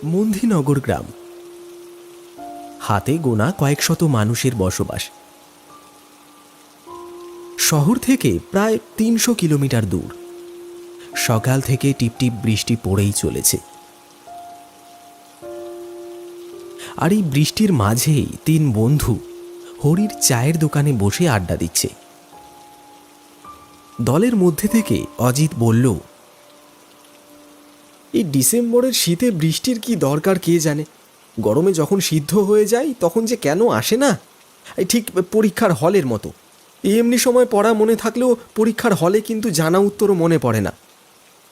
মন্দিনগর গ্রাম। হাতে গোনা কয়েক শত মানুষের বসবাস। শহর থেকে প্রায় ৩০০ কিলোমিটার দূর। সকাল থেকে টিপটিপ বৃষ্টি পড়েই চলেছে। আর এই বৃষ্টির মাঝেই তিন বন্ধু হরির চায়ের দোকানে বসে আড্ডা দিচ্ছে। দলের মধ্যে থেকে অজিত বলল, এই ডিসেম্বরের শীতে বৃষ্টির কি দরকার কে জানে। গরমে যখন সিদ্ধ হয়ে যায় তখন যে কেন আসে না। এই ঠিক পরীক্ষার হলের মতো। এমনি সময় পড়া মনে থাকলেও পরীক্ষার হলে কিন্তু জানা উত্তরও মনে পড়ে না।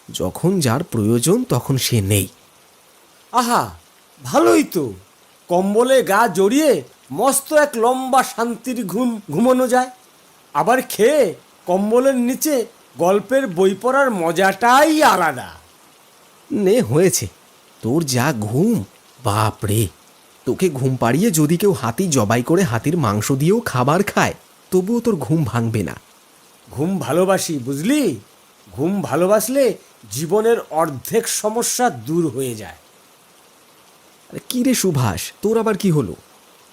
যখন যার প্রয়োজন তখন সে নেই। আহা, ভালোই তো। কম্বলে গা জড়িয়ে মস্ত এক লম্বা শান্তির ঘুম ঘুমানো যায়। আবার খেয়ে কম্বলের নিচে গল্পের বই পড়ার মজাটাই আলাদা। নে হয়েছে, তোর যা ঘুম, বাপরে। তোকে ঘুম পাড়িয়ে যদি কেউ হাতি জবাই করে হাতির মাংস দিয়েও খাবার খায় তবুও তোর ঘুম ভাঙবে না। ঘুম ভালোবাসি, বুঝলি? ঘুম ভালোবাসলে জীবনের অর্ধেক সমস্যা দূর হয়ে যায়। আরে কি রে সুভাষ, তোর আবার কি হলো?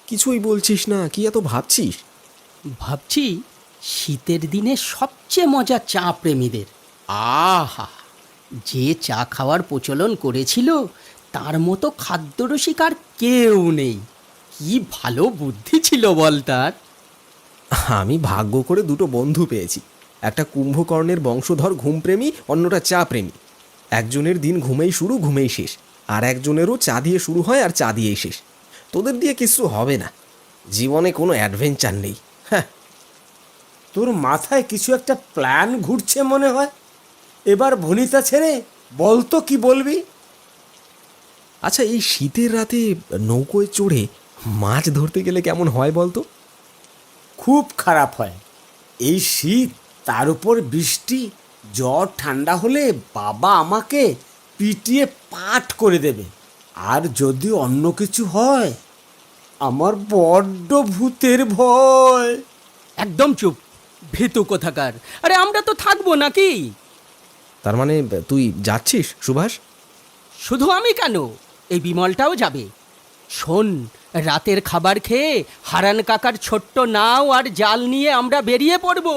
কিছুই বলছিস না, কি এত ভাবছিস? ভাবছি শীতের দিনে সবচেয়ে মজা চা প্রেমীদের। আহা, যে চা খাওয়ার প্রচলন করেছিল তার মতো খাদ্যরসিক আর কেউ নেই। কি ভালো বুদ্ধি ছিল বল তার। আমি ভাগ্য করে দুটো বন্ধু পেয়েছি। একটা কুম্ভকর্ণের বংশধর ঘুমপ্রেমী, অন্যটা চা প্রেমী। একজনের দিন ঘুমেই শুরু ঘুমেই শেষ, আর একজনেরও চা দিয়ে শুরু হয় আর চা দিয়েই শেষ। তোদের দিয়ে কিছু হবে না, জীবনে কোনো অ্যাডভেঞ্চার নেই। হ্যাঁ, তোর মাথায় কিছু একটা প্ল্যান ঘুরছে মনে হয়। এবার ভনিতা ছেড়ে বল তো কি বলবি। আচ্ছা, এই শীতের রাতে নৌকোয় চড়ে মাছ ধরতে গেলে কেমন হয় বলতো? খুব খারাপ হয়। এই শীত, তার উপর বৃষ্টি, জ্বর ঠান্ডা হলে বাবা আমাকে পিটিয়ে পাট করে দেবে। আর যদি অন্য কিছু হয়, আমার বড্ড ভূতের ভয়। একদম চুপ, ভীতু কোথাকার। আরে আমরা তো থাকবো নাকি? তার মানে তুই যাচ্ছিস সুভাষ? শুধু আমি কেন, এই বিমলটাও যাবে। শোন, রাতের খাবার খেয়ে হারান কাকার ছোট্ট নাও আর জাল নিয়ে আমরা বেরিয়ে পড়ব।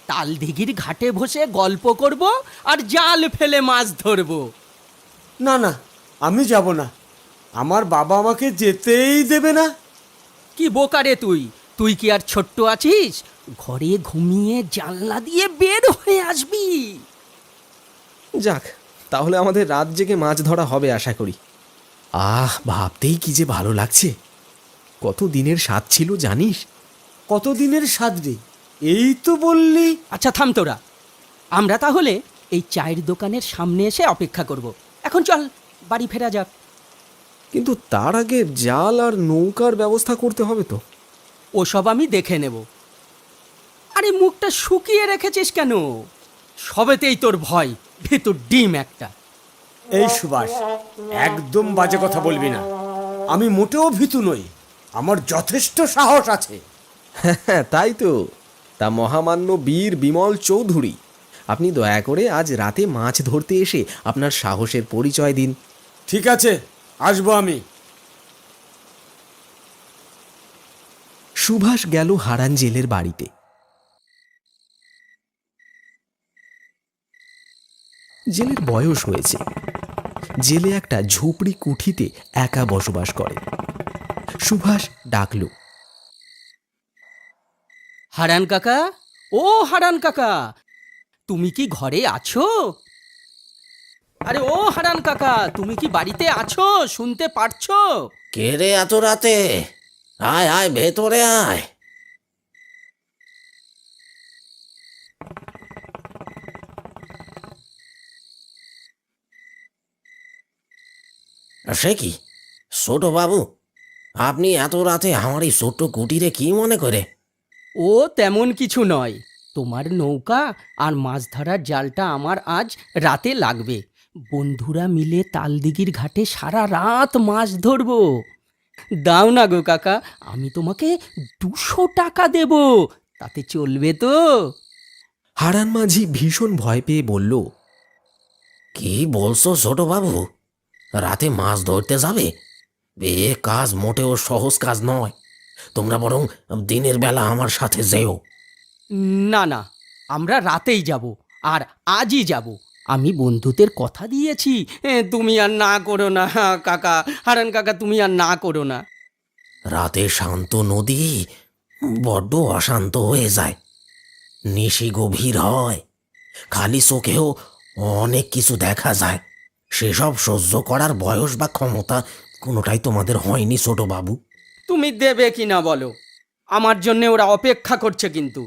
তালদিঘির ঘাটে বসে গল্প করব আর জাল ফেলে মাছ ধরব। না না, আমি যাব না। আমার বাবা আমাকে যেতেই দেবে না। কি বোকারে তুই! তুই কি আর ছোট্ট আছিস? ঘরে ঘুমিয়ে জানলা দিয়ে বের হয়ে আসবি। যাক, তাহলে আমাদের রাত জেগে মাছ ধরা হবে আশা করি। ভাবতেই কি যে ভালো লাগছে। কত দিনের স্বাদ ছিল জানিস? কতদিনের স্বাদ রে? এই তো বললি। আচ্ছা থাম তোরা, আমরা তাহলে এই চায়ের দোকানের সামনে এসে অপেক্ষা করব। এখন চল, বাড়ি ফেরা যাক। কিন্তু তার আগে জাল আর নৌকার ব্যবস্থা করতে হবে তো। ওসব আমি দেখে নেব। আরে মুখটা শুকিয়ে রেখেছিস কেন? সবেতেই তোর ভয়, ভেতর ডিম একটা। এই সুভাষ, একদম বাজে কথা বলবি না। আমি মোটেও ভীতু নই, আমার যথেষ্ট সাহস আছে। হ্যাঁ, তাই তো। তা মহামান্য বীর বিমল চৌধুরী, আপনি দয়া করে আজ রাতে মাছ ধরতে এসে আপনার সাহসের পরিচয় দিন। ঠিক আছে, আসবো আমি। সুভাষ গেল হারান জেলের বাড়িতে। জেলের বয়স হয়েছে। জেলে একটা ঝুপড়ি কুঠিতে একা বসবাস করে। সুভাষ ডাকল, হারান কাকা, ও হারান কাকা, তুমি কি ঘরে আছো? আরে ও হারান কাকা, তুমি কি বাড়িতে আছো? শুনতে পারছো? কে রে এত রাতে? আয় আয়, ভেতরে আয়। সে কি ছোট বাবু, আপনি এত রাতে আমার এই ছোট্ট কুটিরে কি মনে করে? ও তেমন কিছু নয়। তোমার নৌকা আর মাছ ধরার জালটা আমার আজ রাতে লাগবে। বন্ধুরা মিলে তালদিঘির ঘাটে সারা রাত মাছ ধরবো। দাও না গো কাকা, আমি তোমাকে 200 টাকা দেব। তাতে চলবে তো? হারান মাঝি ভীষণ ভয় পেয়ে বলল, কি বলছো ছোট বাবু? রাতে মাছ ধরতে যাবে? এ কাজ মোটেও সহজ কাজ নয়। তোমরা বরং দিনের বেলা আমার সাথে যেও। না না, আমরা রাতেই যাব, আর আজই যাব। আমি বন্ধুদের কথা দিয়েছি। তুমি আর না করো না কাকা, হারান কাকা, তুমি আর না করো না। রাতে শান্ত নদী বড্ড অশান্ত হয়ে যায়। নিশি গভীর হয়, খালি চোখেও অনেক কিছু দেখা যায়। সেসব সহ্য করার বয়স বা ক্ষমতা কোনোটাই তোমাদের হয়নি ছোট বাবু। তুমি দেবে কি না বলো, আমার জন্য ওরা অপেক্ষা করছে কিন্তু।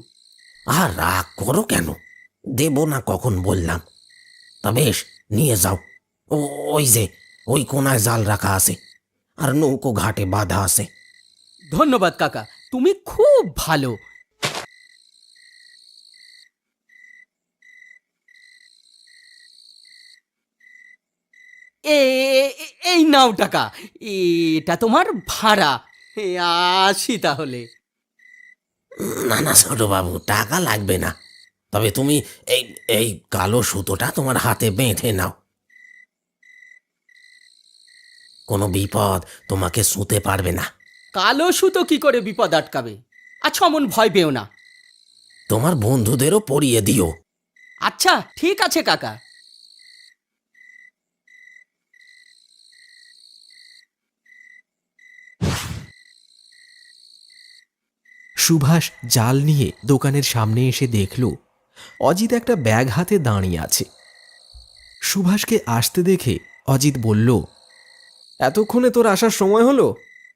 আর রাগ করো কেন? দেব না কখন বললাম? তা বেশ, নিয়ে যাও। ওই যে ওই কোনায় জাল রাখা আছে, আর নৌকো ঘাটে বাঁধা আছে। ধন্যবাদ কাকা, তুমি খুব ভালো। এই নাও টাকা, এটা তোমার ভাড়া। আসি তাহলে। না না ছোট বাবু, টাকা লাগবে না। তবে তুমি এই এই কালো সুতোটা তোমার হাতে বেঁধে নাও। কোনো বিপদ তোমাকে ছুঁতে পারবে না। কালো সুতো কি করে বিপদ আটকাবে? আচ্ছা, অমন ভয় পেও না। তোমার বন্ধুদেরও পরিয়ে দিও। আচ্ছা ঠিক আছে কাকা। সুভাষ জাল নিয়ে দোকানের সামনে এসে দেখল অজিত একটা ব্যাগ হাতে দাঁড়িয়ে আছে। সুভাষকে আসতে দেখে অজিত বলল, এতক্ষণে তোর আসার সময় হলো?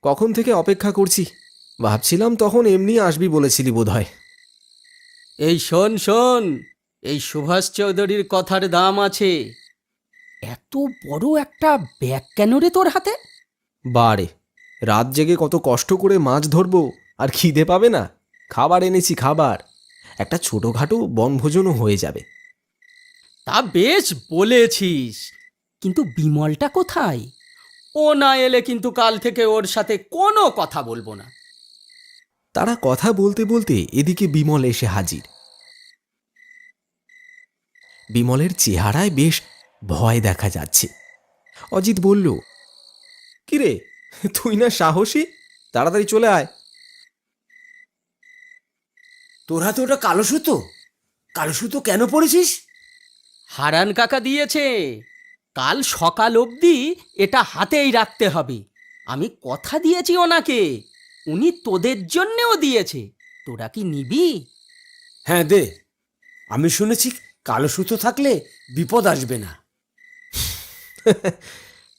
কখন থেকে অপেক্ষা করছি, ভাবছিলাম তখন এমনি আসবি বলেছিলি বোধহয়। এই শোন শোন, এই সুভাষ চৌধুরীর কথার দাম আছে। এত বড় একটা ব্যাগ কেন রে তোর হাতে? বারে, রাত জেগে কত কষ্ট করে মাছ ধরবো, আর খিদে পাবে না? খাবার এনেছি, খাবার। একটা ছোটোখাটো বনভোজনও হয়ে যাবে। তা বেশ বলেছিস, কিন্তু বিমলটা কোথায়? ও না এলে কিন্তু কাল থেকে ওর সাথে কোনো কথা বলবো না। তারা কথা বলতে বলতে এদিকে বিমল এসে হাজির। বিমলের চেহারায় বেশ ভয় দেখা যাচ্ছে। অজিত বলল, কিরে, তুই না সাহসী? তাড়াতাড়ি চলে আয়। তোর হাতে ওটা কালো সুতো? কালো সুতো কেন পড়েছিস? হারান কাকা দিয়েছে, কাল সকাল অবধি এটা হাতেই রাখতে হবে। আমি কথা দিয়েছি ওনাকে, উনি তোদের জন্যেও দিয়েছে। তোরা কি নিবি? হ্যাঁ দে, আমি শুনেছি কালো সুতো থাকলে বিপদ আসবে না।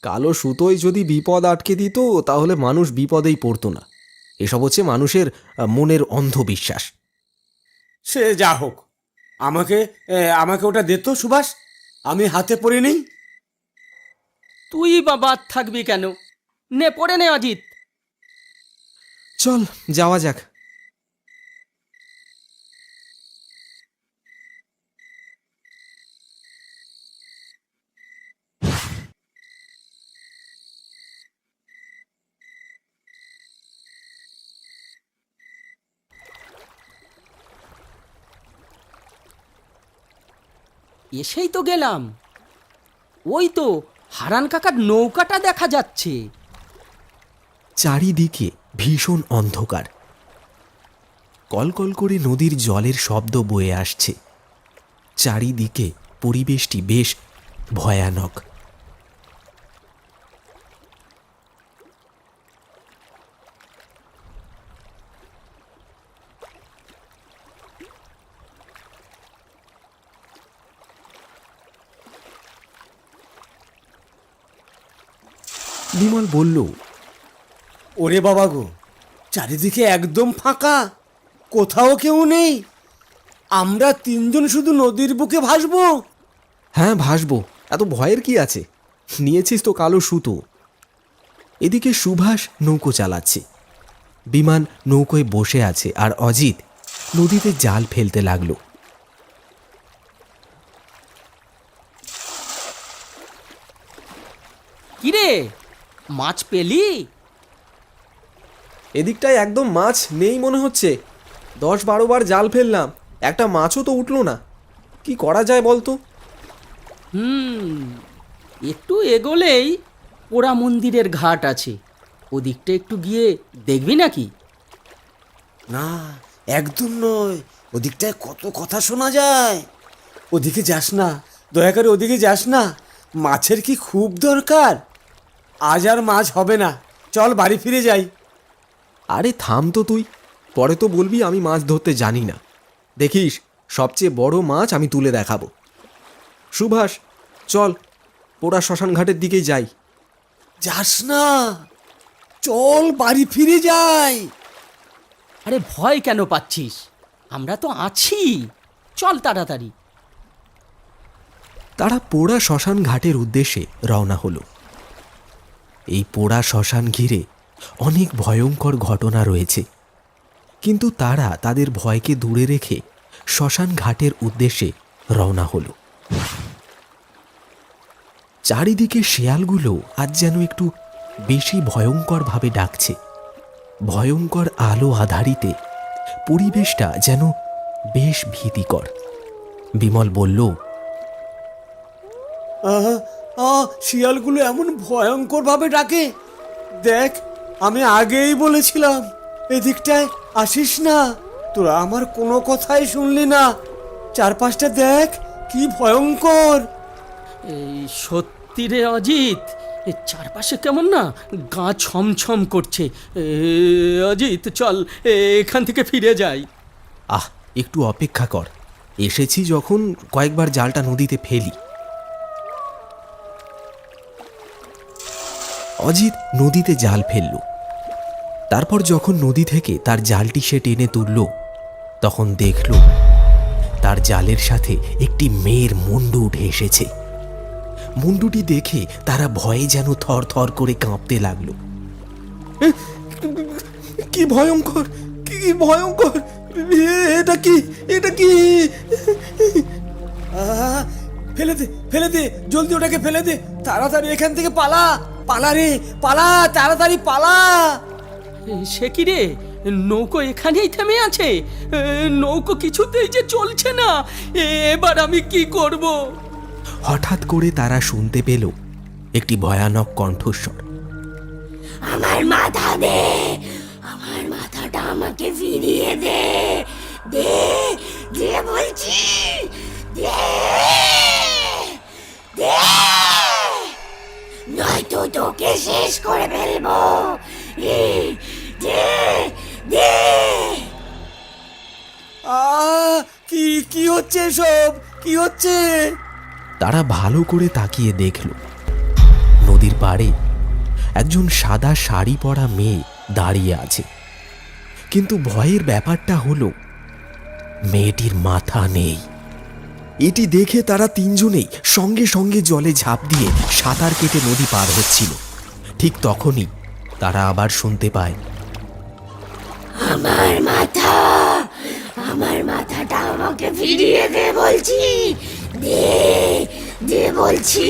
কালো সুতোয় যদি বিপদ আটকে দিত তাহলে মানুষ বিপদেই পড়তো না। এসব হচ্ছে মানুষের মনের অন্ধবিশ্বাস। সে যা হোক, আমাকে আমাকে ওটা দে তো সুভাষ, আমি হাতে পরে নেই। তুই বা বাদ থাকবি কেন? নে, পড়ে নে অজিত। চল যাওয়া যাক। এসেই তো গেলাম, ওই তো হারান কাকার নৌকাটা দেখা যাচ্ছে। চারিদিকে ভীষণ অন্ধকার। কলকল করে নদীর জলের শব্দ বয়ে আসছে। চারিদিকে পরিবেশটি বেশ ভয়ানক। বিমল বলল, ওরে বাবা গো, চারিদিকে একদম ফাঁকা, কোথাও কেউ নেই। আমরা তিনজন শুধু নদীর বুকে ভাসবো। হ্যাঁ ভাসবো, এত ভয়ের কি আছে? নিয়েছিস তো কালো সুতো। এদিকে সুভাষ নৌকো চালাচ্ছে, বিমান নৌকোয় বসে আছে, আর অজিত নদীতে জাল ফেলতে লাগলো। কিরে, মাছ পেলি? এদিকটায় একদম মাছ নেই মনে হচ্ছে। 10-12 বার জাল ফেললাম, একটা মাছও তো উঠলো না। কি করা যায় বলতো? একটু এগোলেই পোড়া মন্দিরের ঘাট আছে, ওদিকটা একটু গিয়ে দেখবি নাকি? না, একদম নয়, ওদিকটায় কত কথা শোনা যায়। ওদিকে যাস না, দয়া করে ওদিকে যাস না, মাছের কি খুব দরকার। আজ আর মাছ হবে না, চল বাড়ি ফিরে যাই। আরে থাম তো তুই, পরে তো বলবি আমি মাছ ধরতে জানি না। দেখিস, সবচেয়ে বড় মাছ আমি তুলে দেখাবো। সুভাষ, চল পোড়া শ্মশান ঘাটের দিকেই যাই। যাস না, চল বাড়ি ফিরে যাই। আরে ভয় কেন পাচ্ছিস? আমরা তো আছি, চল তাড়াতাড়ি। তারা পোড়া শ্মশান ঘাটের উদ্দেশ্যে রওনা হলো। এই পোড়া শ্মশান ঘিরে অনেক ভয়ঙ্কর ঘটনা রয়েছে, কিন্তু তারা তাদের ভয়কে দূরে রেখে শ্মশান ঘাটের উদ্দেশ্যে রওনা হলো। চারিদিকে শেয়ালগুলো আজ যেন একটু বেশি ভয়ঙ্করভাবে ডাকছে। ভয়ঙ্কর আলো আধারিতে পরিবেশটা যেন বেশ ভীতিকর। বিমল বলল, শিয়ালগুলো এমন ভয়ঙ্কর ভাবে ডাকে। দেখ, আমি আগেই বলেছিলাম এদিকটায় আসিস না, তোরা আমার কোনো কথাই শুনলি না। চারপাশটা দেখ কি ভয়ঙ্কর। এই সত্যি রে অজিত, এ চারপাশে কেমন না গা ছমছম করছে। অজিত চল, এখান থেকে ফিরে যাই। আহ, একটু অপেক্ষা কর, এসেছি যখন কয়েকবার জালটা নদীতে ফেলি। অজিত নদীতে জাল ফেলল। তারপর যখন নদী থেকে তার জালটি সে টেনে তুলল, তখন দেখল তার জালের সাথে একটি মেয়ের মুন্ডু উঠে এসেছে। মুন্ডুটি দেখে তারা ভয়ে যেন থর থর করে কাঁপতে লাগলো। কি ভয়ঙ্কর, কি ভয়ঙ্কর! এটা কি, এটা কি! ফেলে দে, ফেলে দে, জলদি ওটাকে ফেলে দে, তাড়াতাড়ি এখান থেকে পালা, পালা রে, পালা, তাড়াতাড়ি পালা। সে কি রে, নৌকো এখানেই থেমে আছে, নৌকো কিছুতেই যে চলছে না। এবার আমি কি করব? হঠাৎ করে তারা শুনতে পেল একটি ভয়ানক কণ্ঠস্বর। আমার মাথা দে, আমার মাথাটা আমাকে ফিরিয়ে দে, দে, দে বলছি, দে, দে, নয়তো তোকে শেষ করে ফেলবো। দে, দে। কি কি হচ্ছে এসব, কি হচ্ছে? তারা ভালো করে তাকিয়ে দেখল, নদীর পাড়ে একজন সাদা শাড়ি পরা মেয়ে দাঁড়িয়ে আছে। কিন্তু ভয়ের ব্যাপারটা হলো মেয়েটির মাথা নেই। এটি দেখে তারা তিনজনেই সঙ্গে সঙ্গে জলে ঝাঁপ দিয়ে সাঁতার কেটে নদী পার হচ্ছিল। ঠিক তখনই তারা আবার শুনতে পায়, আমার মাথা, আমার মাথাটা আমাকে ফিরিয়ে দে বলছি, দে, দে বলছি।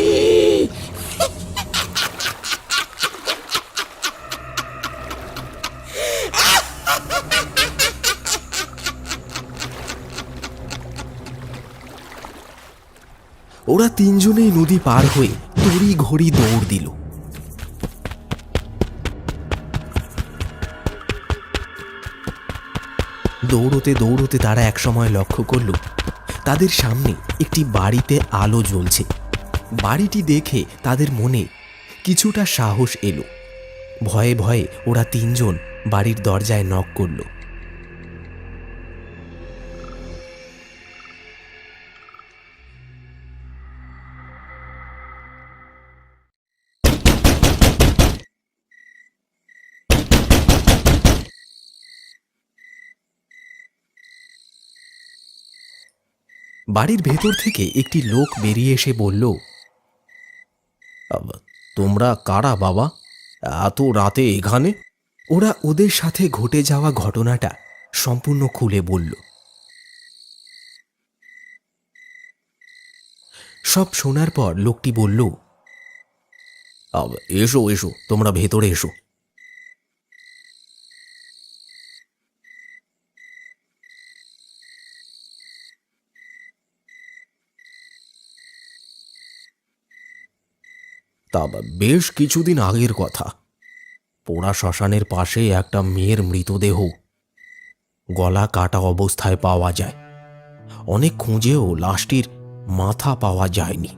ওরা তিনজনেই নদী পার হয়ে তড়ি ঘড়ি দৌড় দিল। দৌড়তে দৌড়তে তারা একসময় লক্ষ্য করল তাদের সামনে একটি বাড়িতে আলো জ্বলছে। বাড়িটি দেখে তাদের মনে কিছুটা সাহস এলো। ভয়ে ভয়ে ওরা তিনজন বাড়ির দরজায় নক করল। বাড়ির ভেতর থেকে একটি লোক বেরিয়ে এসে বলল, তোমরা কারা বাবা, এত রাতে এখানে? ওরা ওদের সাথে ঘটে যাওয়া ঘটনাটা সম্পূর্ণ খুলে বলল। সব শোনার পর লোকটি বলল, এসো এসো, তোমরা ভেতরে এসো। তা বেশ কিছুদিন আগের কথা। পোড়া শ্মশানের পাশে একটা মেয়ের মৃতদেহ গলা কাটা অবস্থায় পাওয়া যায়। অনেক খুঁজেও লাশটির মাথা পাওয়া যায়নি।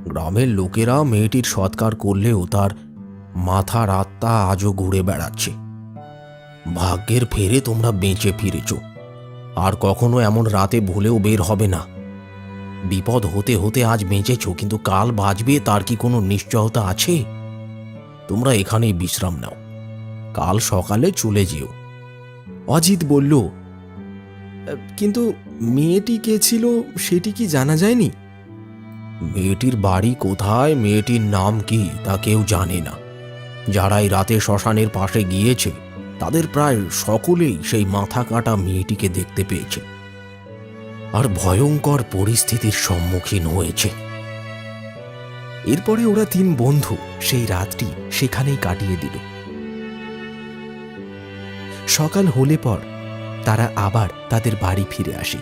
গ্রামের লোকেরা মেয়েটির সৎকার করলেও তার মাথার আত্মা আজও ঘুরে বেড়াচ্ছে। ভাগ্যের ফেরে তোমরা বেঁচে ফিরেছ, আর কখনো এমন রাতে ভুলেও বের হবে না। বিপদ হতে হতে আজ বেঁচেছ, কিন্তু কাল বাঁচবে তার কি কোনো নিশ্চয়তা আছে? তোমরা এখানেই বিশ্রাম নাও, কাল সকালে চলে যেও। অজিত বলল, কিন্তু মেয়েটি কে ছিল সেটি কি জানা যায়নি? মেয়েটির বাড়ি কোথায়, মেয়েটির নাম কি তা কেউ জানে না। যারাই রাতে শ্মশানের পাশে গিয়েছে তাদের প্রায় সকলেই সেই মাথা কাটা মেয়েটিকে দেখতে পেয়েছে, আর ভয়ঙ্কর পরিস্থিতির সম্মুখীন হয়েছে। এরপরে ওরা 3 বন্ধু সেই রাতটি সেখানেই কাটিয়ে দিল। সকাল হলে পর তারা আবার তাদের বাড়ি ফিরে আসে।